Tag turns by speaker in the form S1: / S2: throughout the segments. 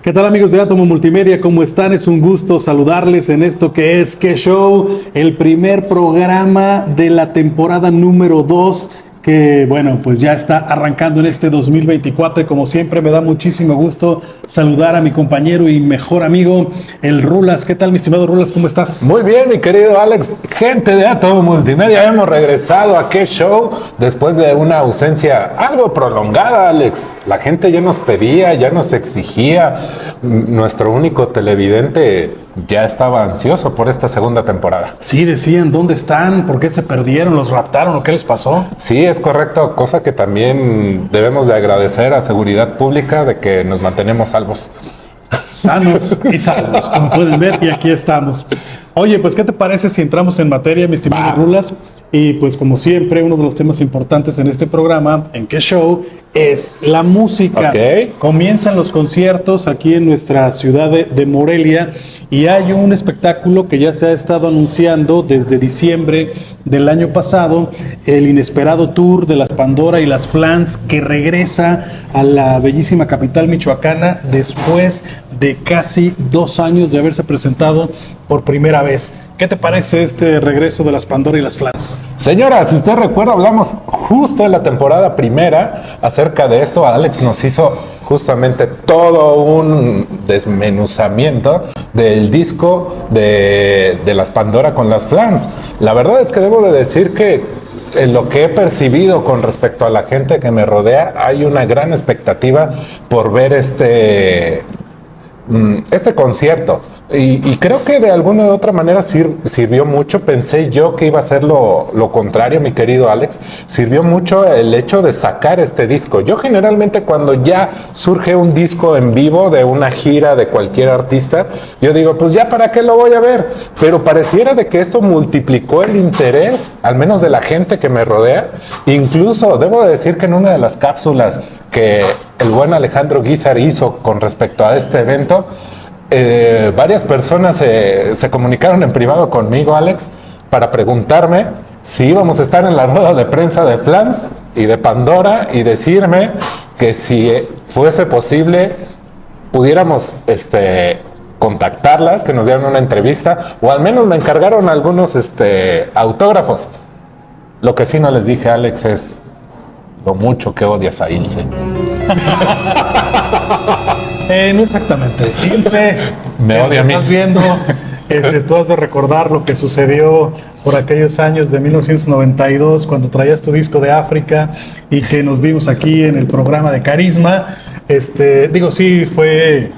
S1: ¿Qué tal, amigos de Átomo Multimedia? ¿Cómo están? Es un gusto saludarles en esto que es ¿Qué Show? El primer programa de la temporada número 2 que, bueno, pues ya está arrancando en este 2024 y como siempre me da muchísimo gusto saludar a mi compañero y mejor amigo, el Rulas. ¿Qué tal, mi estimado Rulas? ¿Cómo estás?
S2: Muy bien, mi querido Alex. Gente de Átomo Multimedia, hemos regresado a ¿Qué Show? Después de una ausencia algo prolongada, Alex. La gente ya nos pedía, ya nos exigía. Nuestro único televidente ya estaba ansioso por esta segunda temporada.
S1: Sí, decían, ¿dónde están? ¿Por qué se perdieron? ¿Los raptaron o qué les pasó?
S2: Sí, es correcto, cosa que también debemos de agradecer a Seguridad Pública de que nos mantenemos salvos.
S1: Sanos y salvos, como pueden ver, y aquí estamos. Oye, pues, ¿qué te parece si entramos en materia, mi estimado Rulas? Y pues, como siempre, uno de los temas importantes en este programa, en ¿Qué Show?, es la música.
S2: Okay.
S1: Comienzan los conciertos aquí en nuestra ciudad de Morelia y hay un espectáculo que ya se ha estado anunciando desde diciembre del año pasado, el inesperado tour de las Pandora y las Flans, que regresa a la bellísima capital michoacana después de casi 2 años de haberse presentado por primera vez. ¿Qué te parece este regreso de las Pandora y las Flans?
S2: Señora, si usted recuerda, hablamos justo en la temporada primera acerca de esto. Alex nos hizo justamente todo un desmenuzamiento del disco de las Pandora con las Flans. La verdad es que debo de decir que en lo que he percibido con respecto a la gente que me rodea, hay una gran expectativa por ver este concierto. Y creo que de alguna u otra manera sirvió mucho. Pensé yo que iba a ser lo contrario, mi querido Alex. Sirvió mucho el hecho de sacar este disco. Yo generalmente cuando ya surge un disco en vivo de una gira de cualquier artista, yo digo, pues ya para qué lo voy a ver. Pero pareciera de que esto multiplicó el interés, al menos de la gente que me rodea. Incluso debo decir que en una de las cápsulas que el buen Alejandro Guizar hizo con respecto a este evento, varias personas se comunicaron en privado conmigo, Alex, para preguntarme si íbamos a estar en la rueda de prensa de Flans y de Pandora y decirme que si fuese posible pudiéramos contactarlas, que nos dieran una entrevista o al menos me encargaron algunos autógrafos. Lo que sí no les dije, Alex, es lo mucho que odias a Ilse.
S1: No exactamente. Ilse,
S2: me odia a mí.
S1: Estás viendo, tú has de recordar lo que sucedió por aquellos años de 1992 cuando traías tu disco de África y que nos vimos aquí en el programa de Carisma. Sí, fue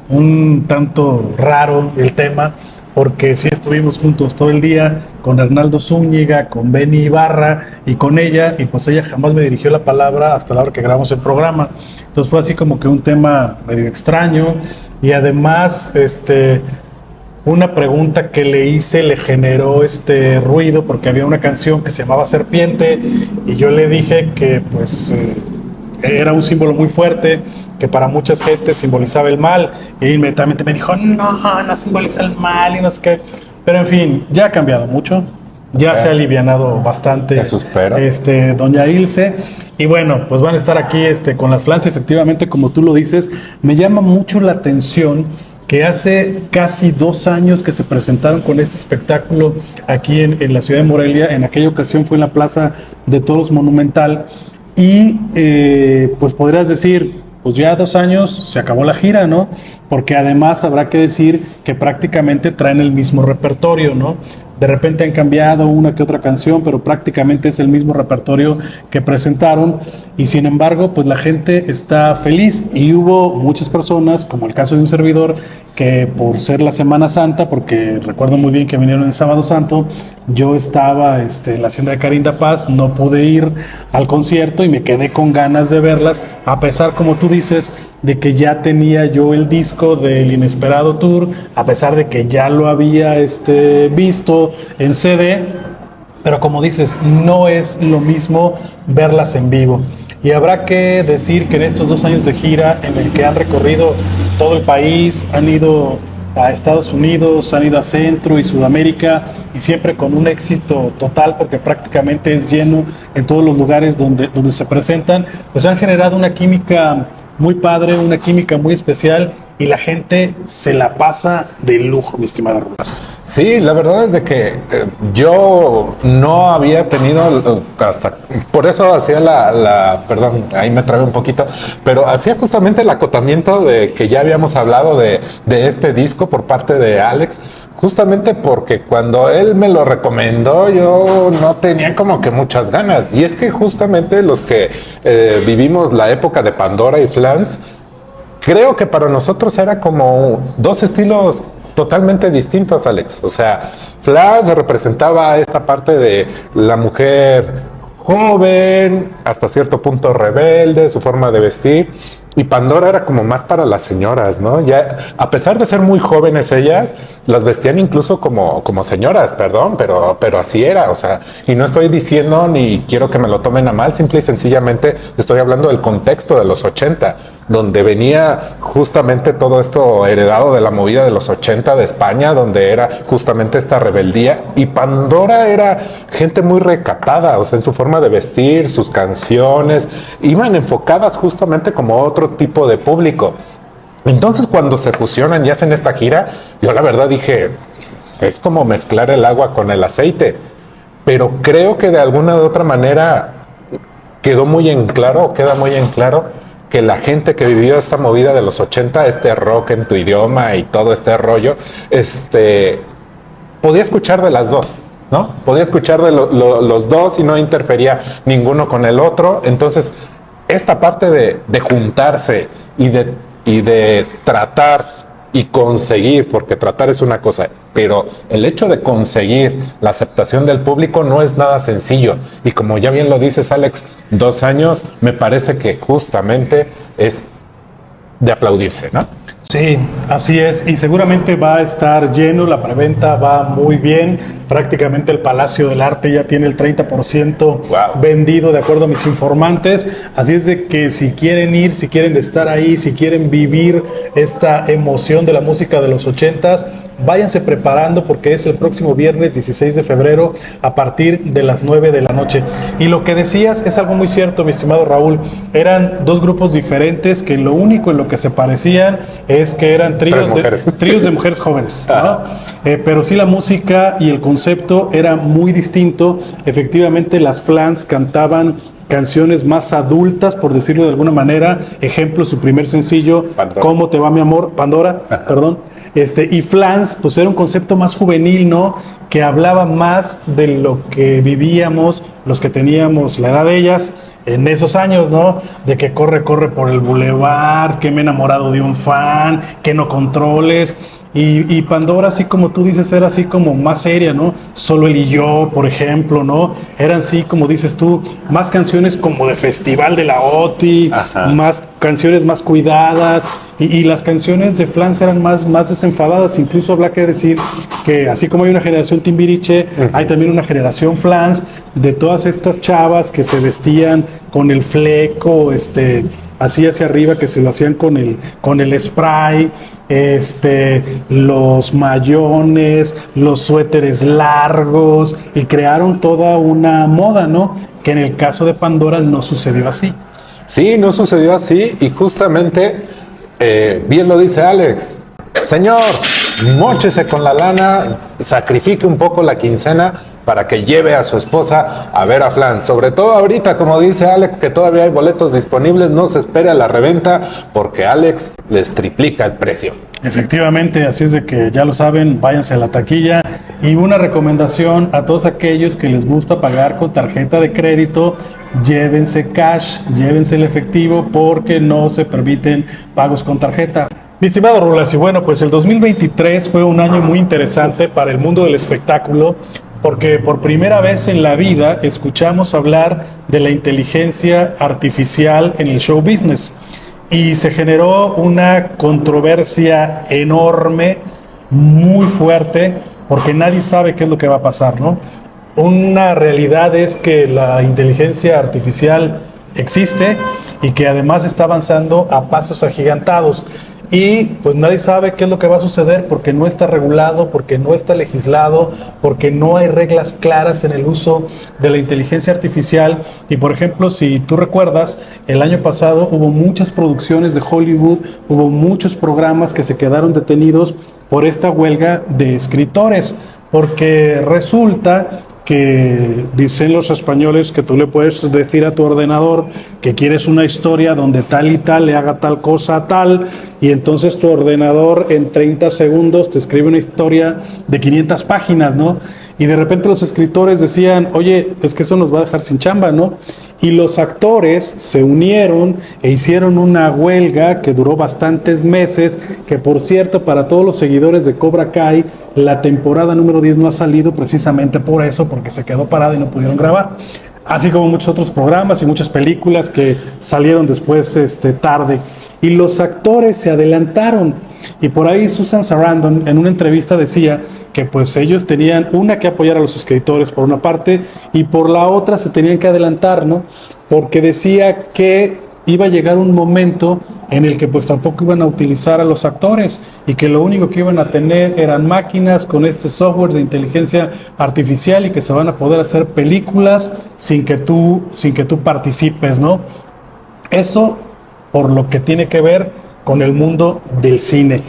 S1: un tanto raro el tema, porque sí estuvimos juntos todo el día con Arnaldo Zúñiga, con Benny Ibarra y con ella, y pues ella jamás me dirigió la palabra hasta la hora que grabamos el programa. Entonces fue así como que un tema medio extraño, y además una pregunta que le hice le generó ruido, porque había una canción que se llamaba Serpiente, y yo le dije que pues era un símbolo muy fuerte, que para muchas gente simbolizaba el mal, y inmediatamente me dijo, no simboliza el mal y no sé qué. Pero en fin, ya ha cambiado mucho, ya se ha alivianado bastante doña Ilse, y bueno, pues van a estar aquí con las Flans. Efectivamente, como tú lo dices, me llama mucho la atención que hace casi 2 años que se presentaron con este espectáculo aquí en la ciudad de Morelia. En aquella ocasión fue en la Plaza de Toros Monumental, y pues podrías decir, pues ya 2 años se acabó la gira, ¿no? Porque además habrá que decir que prácticamente traen el mismo repertorio, ¿no? De repente han cambiado una que otra canción, pero prácticamente es el mismo repertorio que presentaron, y sin embargo, pues la gente está feliz, y hubo muchas personas, como el caso de un servidor, que por ser la Semana Santa, porque recuerdo muy bien que vinieron el Sábado Santo, yo estaba en la hacienda de Carinda Paz, no pude ir al concierto y me quedé con ganas de verlas, a pesar, como tú dices, de que ya tenía yo el disco del Inesperado Tour, a pesar de que ya lo había visto en CD, pero como dices, no es lo mismo verlas en vivo. Y habrá que decir que en estos 2 años de gira, en el que han recorrido todo el país, han ido a Estados Unidos, han ido a Centro y Sudamérica, y siempre con un éxito total, porque prácticamente es lleno en todos los lugares donde se presentan, pues han generado una química muy padre, una química muy especial, y la gente se la pasa de lujo, mi estimado Rulas.
S2: Sí, la verdad es de que yo no había tenido hasta, por eso hacía perdón, ahí me trabé un poquito, pero hacía justamente el acotamiento de que ya habíamos hablado de este disco por parte de Alex, justamente porque cuando él me lo recomendó yo no tenía como que muchas ganas, y es que justamente los que vivimos la época de Pandora y Flans, creo que para nosotros era como dos estilos totalmente distintos, Alex. O sea, Flash representaba esta parte de la mujer joven, hasta cierto punto rebelde, su forma de vestir. Y Pandora era como más para las señoras, ¿no? Ya, a pesar de ser muy jóvenes ellas, las vestían incluso como señoras, perdón, pero así era, o sea, y no estoy diciendo ni quiero que me lo tomen a mal, simple y sencillamente estoy hablando del contexto de los 80, donde venía justamente todo esto heredado de la movida de los 80 de España, donde era justamente esta rebeldía, y Pandora era gente muy recatada, o sea, en su forma de vestir, sus canciones, iban enfocadas justamente como otro tipo de público. Entonces cuando se fusionan y hacen esta gira, yo la verdad dije, es como mezclar el agua con el aceite, pero creo que de alguna u otra manera queda muy en claro que la gente que vivió esta movida de los 80, este rock en tu idioma y todo este rollo, podía escuchar de las dos, ¿no? Podía escuchar de los dos y no interfería ninguno con el otro. Entonces esta parte de juntarse y de tratar y conseguir, porque tratar es una cosa, pero el hecho de conseguir la aceptación del público no es nada sencillo. Y como ya bien lo dices, Alex, 2 años me parece que justamente es de aplaudirse, ¿no?
S1: Sí, así es, y seguramente va a estar lleno, la preventa va muy bien, prácticamente el Palacio del Arte ya tiene el 30%
S2: Wow.
S1: vendido de acuerdo a mis informantes, así es de que si quieren ir, si quieren estar ahí, si quieren vivir esta emoción de la música de los 80s, váyanse preparando porque es el próximo viernes 16 de febrero a partir de las 9 de la noche. Y lo que decías es algo muy cierto, mi estimado Raúl. Eran dos grupos diferentes que lo único en lo que se parecían es que eran tríos de mujeres jóvenes, ¿no? Pero sí la música y el concepto era muy distinto. Efectivamente las Flans cantaban canciones más adultas, por decirlo de alguna manera. Ejemplo, su primer sencillo, Pandora. ¿Cómo te va mi amor? Pandora, perdón. Y Flans, pues era un concepto más juvenil, ¿no? Que hablaba más de lo que vivíamos, los que teníamos la edad de ellas en esos años, ¿no? De que corre por el boulevard, que me he enamorado de un fan, que no controles. Y Pandora, así como tú dices, era así como más seria, ¿no? Solo él y yo, por ejemplo, ¿no? Eran así, como dices tú, más canciones como de Festival de la OTI, más canciones más cuidadas, y las canciones de Flans eran más desenfadadas. Incluso habrá que decir que así como hay una generación Timbiriche, hay también una generación Flans, de todas estas chavas que se vestían con el fleco, así hacia arriba, que se lo hacían con el spray, los mayones, los suéteres largos, y crearon toda una moda, ¿no? Que en el caso de Pandora no sucedió así.
S2: Sí, no sucedió así, y justamente, bien lo dice Alex, señor, móchese con la lana, sacrifique un poco la quincena para que lleve a su esposa a ver a Flans. Sobre todo ahorita, como dice Alex, que todavía hay boletos disponibles, no se espere a la reventa porque Alex les triplica el precio.
S1: Efectivamente, así es de que ya lo saben, váyanse a la taquilla. Y una recomendación a todos aquellos que les gusta pagar con tarjeta de crédito, llévense cash, llévense el efectivo porque no se permiten pagos con tarjeta. Mi estimado Rulas, y bueno, pues el 2023 fue un año muy interesante para el mundo del espectáculo, porque por primera vez en la vida escuchamos hablar de la inteligencia artificial en el show business. Y se generó una controversia enorme, muy fuerte, porque nadie sabe qué es lo que va a pasar, ¿no? Una realidad es que la inteligencia artificial existe y que además está avanzando a pasos agigantados. y pues nadie sabe qué es lo que va a suceder porque no está regulado, porque no está legislado, porque no hay reglas claras en el uso de la inteligencia artificial. Y por ejemplo, si tú recuerdas, el año pasado hubo muchas producciones de Hollywood, hubo muchos programas que se quedaron detenidos por esta huelga de escritores, porque resulta que dicen los españoles que tú le puedes decir a tu ordenador que quieres una historia donde tal y tal le haga tal cosa a tal, y entonces tu ordenador en 30 segundos te escribe una historia de 500 páginas, ¿no? Y de repente los escritores decían, oye, es que eso nos va a dejar sin chamba, ¿no? Y los actores se unieron e hicieron una huelga que duró bastantes meses, que por cierto, para todos los seguidores de Cobra Kai, la temporada número 10 no ha salido precisamente por eso, porque se quedó parada y no pudieron grabar. Así como muchos otros programas y muchas películas que salieron después tarde. Y los actores se adelantaron. Y por ahí Susan Sarandon en una entrevista decía que pues ellos tenían que apoyar a los escritores por una parte y por la otra se tenían que adelantar, ¿no? Porque decía que iba a llegar un momento en el que pues tampoco iban a utilizar a los actores y que lo único que iban a tener eran máquinas con este software de inteligencia artificial y que se van a poder hacer películas sin que tú participes, ¿no? Eso por lo que tiene que ver con el mundo del cine.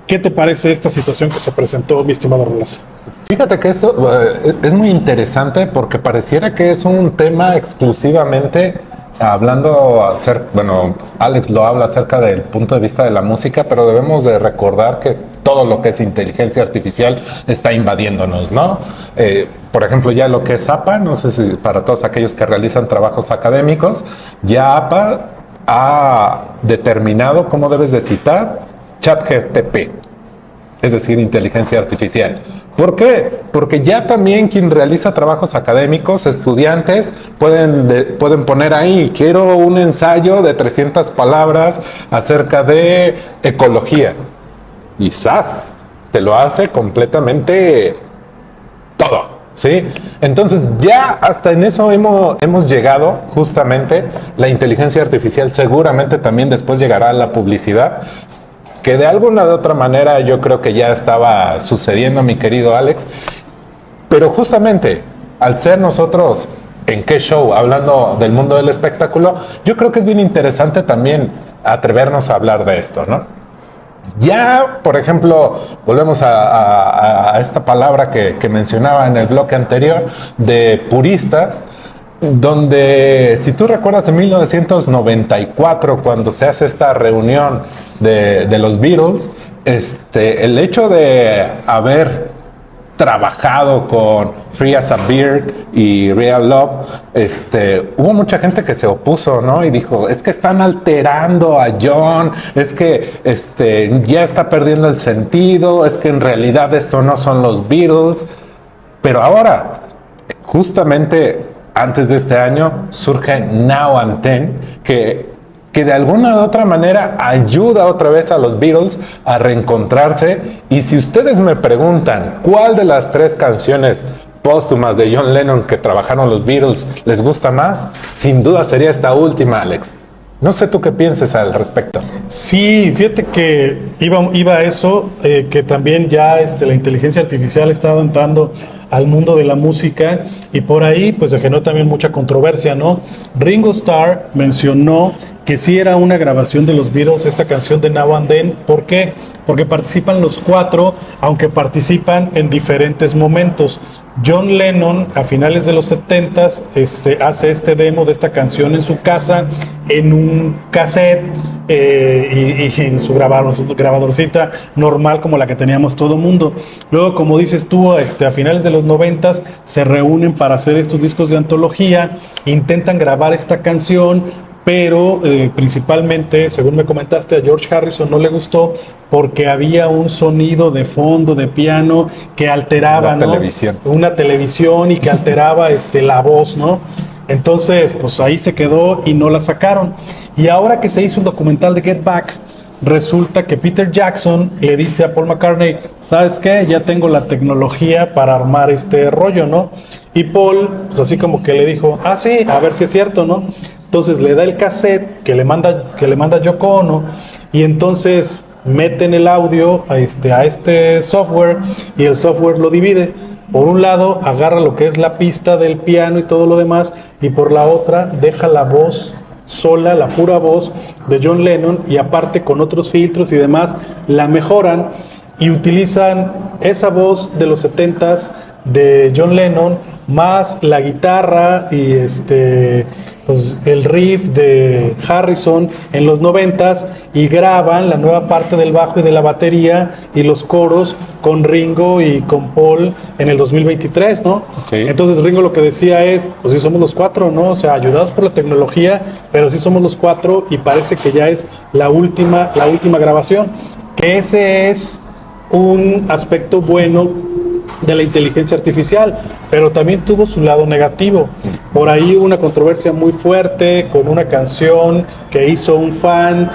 S1: ¿Qué te parece esta situación que se presentó, mi estimado Rolas?
S2: Fíjate que esto es muy interesante porque pareciera que es un tema exclusivamente bueno, Alex lo habla acerca del punto de vista de la música, pero debemos de recordar que todo lo que es inteligencia artificial está invadiéndonos, ¿no? Por ejemplo, ya lo que es APA, no sé si para todos aquellos que realizan trabajos académicos, ya APA ha determinado cómo debes de citar ChatGPT, es decir, inteligencia artificial. ¿Por qué? Porque ya también quien realiza trabajos académicos, estudiantes, pueden poner ahí, quiero un ensayo de 300 palabras acerca de ecología. Y ¡zas! Te lo hace completamente todo, ¿sí? Entonces ya hasta en eso hemos llegado, justamente. La inteligencia artificial seguramente también después llegará a la publicidad, que de alguna de otra manera yo creo que ya estaba sucediendo, mi querido Alex, pero justamente al ser nosotros en qué show, hablando del mundo del espectáculo, yo creo que es bien interesante también atrevernos a hablar de esto, ¿no? Ya, por ejemplo, volvemos a esta palabra que mencionaba en el bloque anterior, de puristas, donde, si tú recuerdas, en 1994, cuando se hace esta reunión de los Beatles, el hecho de haber trabajado con Free as a Bird y Real Love, hubo mucha gente que se opuso, ¿no? Y dijo, es que están alterando a John, es que ya está perdiendo el sentido, es que en realidad esto no son los Beatles. Pero ahora, justamente antes de este año, surge Now and Then, que de alguna u otra manera ayuda otra vez a los Beatles a reencontrarse. Y si ustedes me preguntan cuál de las 3 canciones póstumas de John Lennon que trabajaron los Beatles les gusta más, sin duda sería esta última, Alex. No sé tú qué pienses al respecto.
S1: Sí, fíjate que iba a eso, que también ya la inteligencia artificial ha estado entrando al mundo de la música y por ahí pues se generó también mucha controversia, ¿no? Ringo Starr mencionó que sí era una grabación de los Beatles, esta canción de Now and Then. ¿Por qué? Porque participan los 4, aunque participan en diferentes momentos. John Lennon a finales de los 70s hace este demo de esta canción en su casa, en un cassette y en su grabadorcita normal como la que teníamos todo mundo. Luego, como dices tú, a finales de los 90s se reúnen para hacer estos discos de antología, intentan grabar esta canción, pero principalmente, según me comentaste, a George Harrison no le gustó porque había un sonido de fondo de piano que alteraba, ¿no? Una televisión y que alteraba la voz, ¿no? Entonces, pues ahí se quedó y no la sacaron. Y ahora que se hizo el documental de Get Back, resulta que Peter Jackson le dice a Paul McCartney, ¿sabes qué? Ya tengo la tecnología para armar este rollo, ¿no? Y Paul, pues así como que le dijo, ah, sí, a ver si es cierto, ¿no? Entonces le da el cassette que le manda Yoko Ono, y entonces meten el audio a este software y el software lo divide. Por un lado agarra lo que es la pista del piano y todo lo demás, y por la otra deja la voz sola, la pura voz de John Lennon, y aparte con otros filtros y demás la mejoran y utilizan esa voz de los 70s de John Lennon más la guitarra y pues el riff de Harrison en los 90s, y graban la nueva parte del bajo y de la batería y los coros con Ringo y con Paul en el 2023, ¿no?
S2: Sí.
S1: Entonces Ringo lo que decía es, pues sí somos los cuatro, ¿no? O sea, ayudados por la tecnología, pero sí somos los cuatro, y parece que ya es la última grabación, que ese es un aspecto bueno de la inteligencia artificial, pero también tuvo su lado negativo. Por ahí hubo una controversia muy fuerte con una canción que hizo un fan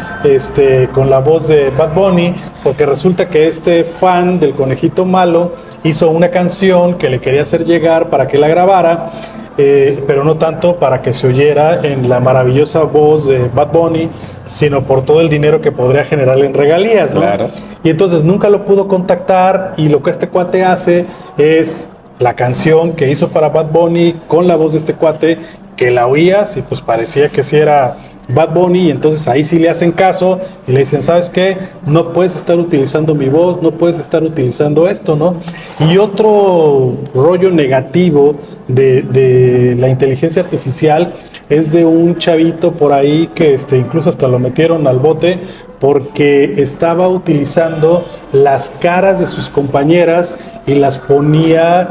S1: con la voz de Bad Bunny, porque resulta que este fan del conejito malo hizo una canción que le quería hacer llegar para que la grabara, pero no tanto para que se oyera en la maravillosa voz de Bad Bunny, sino por todo el dinero que podría generarle en regalías, ¿no?
S2: Claro.
S1: Y entonces nunca lo pudo contactar, y lo que este cuate hace es la canción que hizo para Bad Bunny con la voz de este cuate, que la oías y pues parecía que sí era Bad Bunny, y entonces ahí sí le hacen caso y le dicen, ¿sabes qué? No puedes estar utilizando mi voz, no puedes estar utilizando esto, ¿no? Y otro rollo negativo de la inteligencia artificial es de un chavito por ahí que incluso hasta lo metieron al bote porque estaba utilizando las caras de sus compañeras y las ponía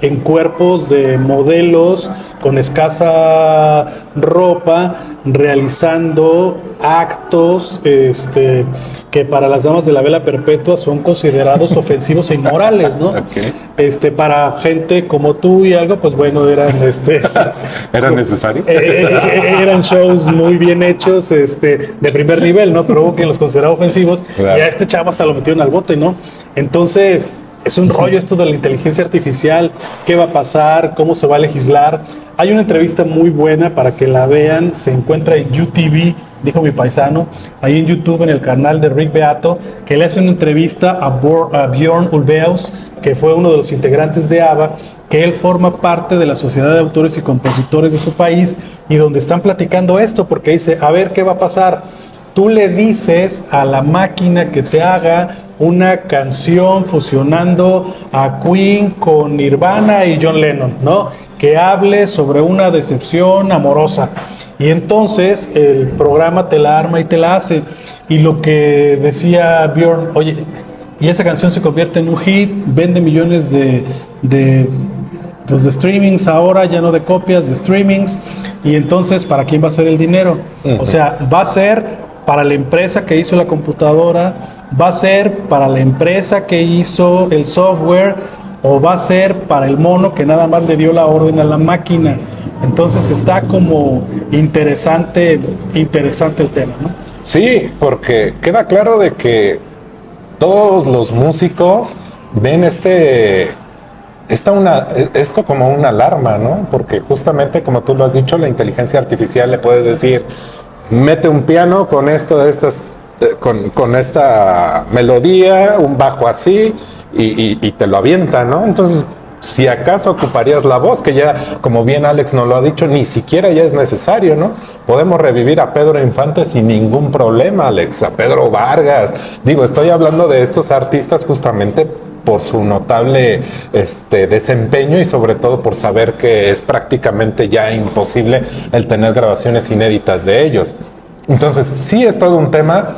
S1: en cuerpos de modelos con escasa ropa, realizando actos que para las damas de la vela perpetua son considerados ofensivos e inmorales, ¿no?
S2: Okay.
S1: Para gente como tú y algo, pues bueno, eran
S2: ¿Era necesario?
S1: Eran shows muy bien hechos, de primer nivel, ¿no? Pero hubo quien los consideraba ofensivos, claro. Y a este chavo hasta lo metieron al bote, ¿no? Entonces, es un rollo esto de la inteligencia artificial. ¿Qué va a pasar? ¿Cómo se va a legislar? Hay una entrevista muy buena para que la vean. Se encuentra en UTV, dijo mi paisano, ahí en YouTube, en el canal de Rick Beato, que le hace una entrevista a Björn Ulvaeus, que fue uno de los integrantes de ABBA, que él forma parte de la Sociedad de Autores y Compositores de su país, y donde están platicando esto, porque dice, a ver, ¿qué va a pasar? Tú le dices a la máquina que te haga una canción fusionando a Queen con Nirvana y John Lennon, ¿no? Que hable sobre una decepción amorosa. Y entonces el programa te la arma y te la hace. Y lo que decía Björn, oye, y esa canción se convierte en un hit, vende millones de streamings ahora, ya no de copias, de streamings. Y entonces, ¿para quién va a ser el dinero? Uh-huh. O sea, va a ser para la empresa que hizo la computadora, va a ser para la empresa que hizo el software, o va a ser para el mono que nada más le dio la orden a la máquina. Entonces está como interesante el tema, ¿no?
S2: Sí, porque queda claro de que todos los músicos ven esto como una alarma, ¿no? Porque justamente, como tú lo has dicho, la inteligencia artificial le puedes decir, mete un piano con con esta melodía, un bajo así, y te lo avienta, ¿no? Entonces, si acaso ocuparías la voz, que ya, como bien Alex nos lo ha dicho, ni siquiera ya es necesario, ¿no? Podemos revivir a Pedro Infante sin ningún problema, Alex, a Pedro Vargas. Digo, estoy hablando de estos artistas justamente por su notable desempeño, y sobre todo por saber que es prácticamente ya imposible el tener grabaciones inéditas de ellos. Entonces, sí es todo un tema.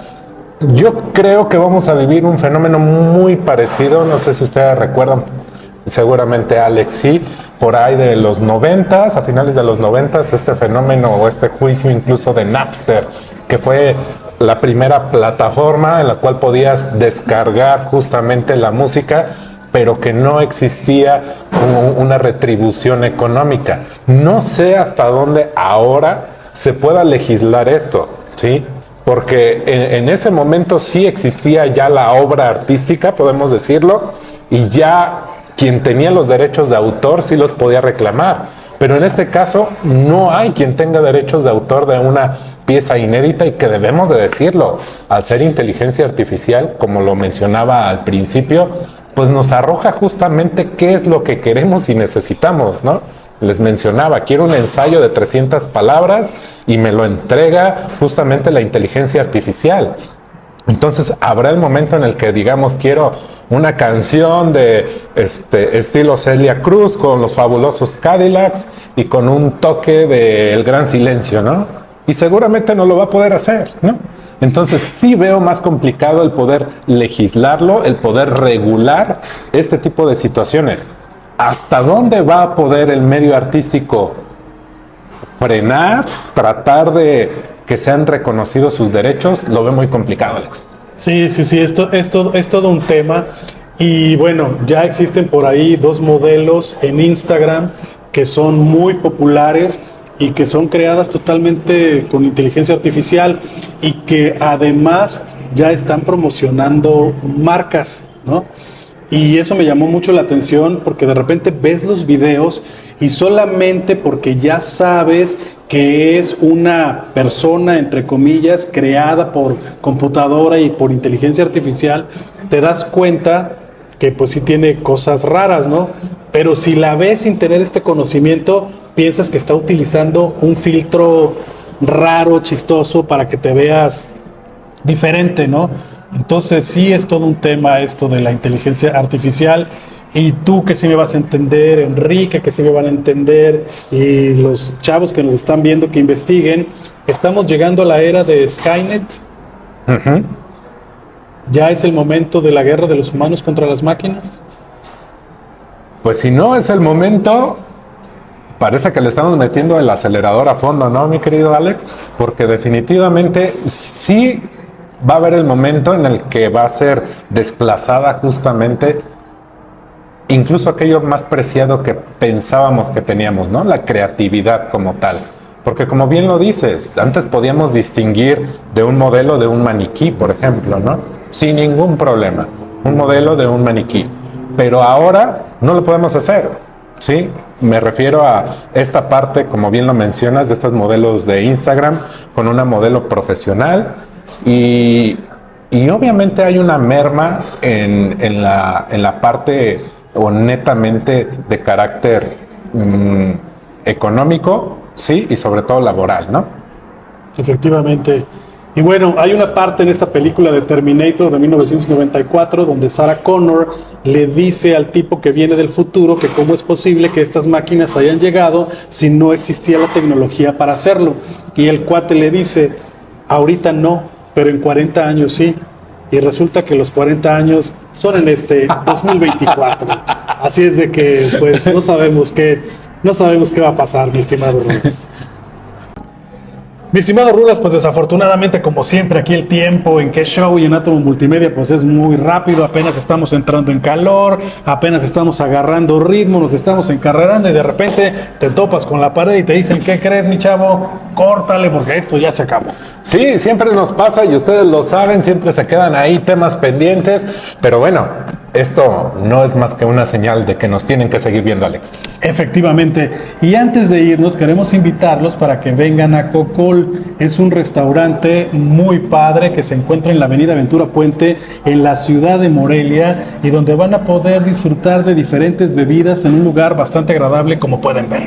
S2: Yo creo que vamos a vivir un fenómeno muy parecido, no sé si ustedes recuerdan, seguramente Alex sí, por ahí de los 90s, a finales de los 90s, este fenómeno o este juicio incluso de Napster, que fue la primera plataforma en la cual podías descargar justamente la música, pero que no existía una retribución económica. No sé hasta dónde ahora se pueda legislar esto, ¿sí? Porque en ese momento sí existía ya la obra artística, podemos decirlo, y ya quien tenía los derechos de autor sí los podía reclamar. Pero en este caso no hay quien tenga derechos de autor de una pieza inédita y que debemos de decirlo. Al ser inteligencia artificial, como lo mencionaba al principio, pues nos arroja justamente qué es lo que queremos y necesitamos, ¿no? Les mencionaba, quiero un ensayo de 300 palabras y me lo entrega justamente la inteligencia artificial. Entonces habrá el momento en el que digamos quiero una canción de estilo Celia Cruz con los fabulosos Cadillacs y con un toque de El Gran Silencio, ¿no? Y seguramente no lo va a poder hacer, ¿no? Entonces sí veo más complicado el poder legislarlo, el poder regular este tipo de situaciones. ¿Hasta dónde va a poder el medio artístico frenar, tratar de que sean reconocidos sus derechos? Lo veo muy complicado, Alex.
S1: Sí, esto es todo un tema. Y bueno, ya existen por ahí 2 modelos en Instagram que son muy populares y que son creadas totalmente con inteligencia artificial y que además ya están promocionando marcas, ¿no? Y eso me llamó mucho la atención porque de repente ves los videos y solamente porque ya sabes que es una persona, entre comillas, creada por computadora y por inteligencia artificial, te das cuenta que pues sí tiene cosas raras, ¿no? Pero si la ves sin tener este conocimiento, piensas que está utilizando un filtro raro, chistoso, para que te veas diferente, ¿no? Entonces sí es todo un tema esto de la inteligencia artificial. Y tú que sí me vas a entender, Enrique que sí me van a entender, y los chavos que nos están viendo que investiguen, estamos llegando a la era de Skynet.
S2: Uh-huh.
S1: ¿Ya es el momento de la guerra de los humanos contra las máquinas?
S2: Pues si no es el momento, parece que le estamos metiendo el acelerador a fondo, ¿no, mi querido Alex? Porque definitivamente sí va a haber el momento en el que va a ser desplazada justamente incluso aquello más preciado que pensábamos que teníamos, ¿no? La creatividad como tal. Porque como bien lo dices, antes podíamos distinguir de un modelo de un maniquí, por ejemplo, ¿no? Sin ningún problema. Un modelo de un maniquí. Pero ahora no lo podemos hacer, ¿sí? Me refiero a esta parte, como bien lo mencionas, de estos modelos de Instagram con una modelo profesional y obviamente hay una merma en la parte o netamente de carácter económico, sí, y sobre todo laboral, ¿no?
S1: Efectivamente. Y bueno, hay una parte en esta película de Terminator de 1994 donde Sarah Connor le dice al tipo que viene del futuro que cómo es posible que estas máquinas hayan llegado si no existía la tecnología para hacerlo. Y el cuate le dice, ahorita no, pero en 40 años sí. Y resulta que los 40 años son en 2024. Así es de que pues no sabemos qué va a pasar, mi estimado Rulas. Mi estimado Rulas, pues desafortunadamente, como siempre, aquí el tiempo en Qué Show y en Atomo Multimedia pues es muy rápido, apenas estamos entrando en calor, apenas estamos agarrando ritmo, nos estamos encarrerando y de repente te topas con la pared y te dicen, ¿qué crees, mi chavo? Córtale porque esto ya se acabó.
S2: Sí, siempre nos pasa y ustedes lo saben, siempre se quedan ahí temas pendientes, pero bueno, esto no es más que una señal de que nos tienen que seguir viendo, Alex.
S1: Efectivamente. Y antes de irnos, queremos invitarlos para que vengan a Cocol. Es un restaurante muy padre que se encuentra en la avenida Ventura Puente, en la ciudad de Morelia, y donde van a poder disfrutar de diferentes bebidas en un lugar bastante agradable, como pueden ver.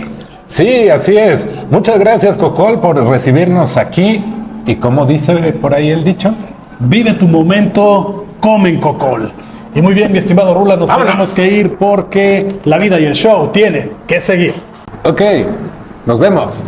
S2: Sí, así es. Muchas gracias, Cocol, por recibirnos aquí. Y como dice por ahí el dicho,
S1: vive tu momento, come en Cocol. Y muy bien, mi estimado Rula, nos tenemos que ir porque la vida y el show tienen que seguir.
S2: Ok, nos vemos.